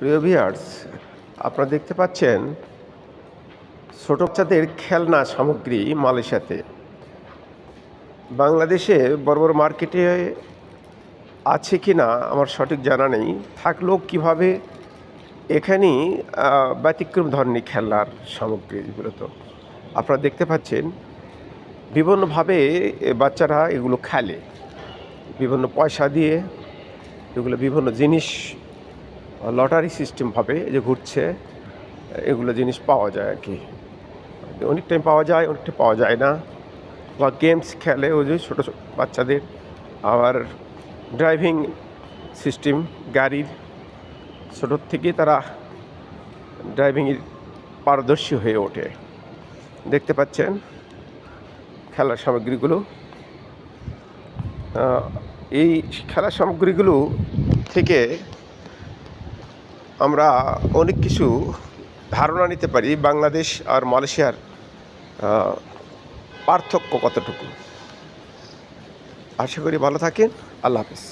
প্রিয় ভিউয়ার্স, আপনারা দেখতে পাচ্ছেন ছোট বাচ্চাদের খেলনা সামগ্রী মালয়েশিয়াতে। বাংলাদেশে বড় বড় মার্কেটে আছে কি না আমার সঠিক জানা নেই। থাকলেও কীভাবে এখানেই ব্যতিক্রম ধরনের খেলনার সামগ্রী মূলত আপনারা দেখতে পাচ্ছেন। বিভিন্নভাবে বাচ্চারা এগুলো খেলে, বিভিন্ন পয়সা দিয়ে এগুলো বিভিন্ন জিনিস লটারি সিস্টেমভাবে যে ঘুরছে, এগুলো জিনিস পাওয়া যায় আর কি। অনেক টাইম পাওয়া যায়, অনেকটা পাওয়া যায় না। বা গেমস খেলে ওই যে ছোটো বাচ্চাদের। আবার ড্রাইভিং সিস্টেম, গাড়ির ছোটোর থেকে তারা ড্রাইভিংয়ের পারদর্শী হয়ে ওঠে। দেখতে পাচ্ছেন খেলার সামগ্রীগুলো। এই খেলার সামগ্রীগুলো থেকে আমরা অনেক কিছু ধারণা নিতে পারি বাংলাদেশ আর মালয়েশিয়ার পার্থক্য কতটুকু। আশা করি ভালো থাকেন। আল্লাহ হাফেজ।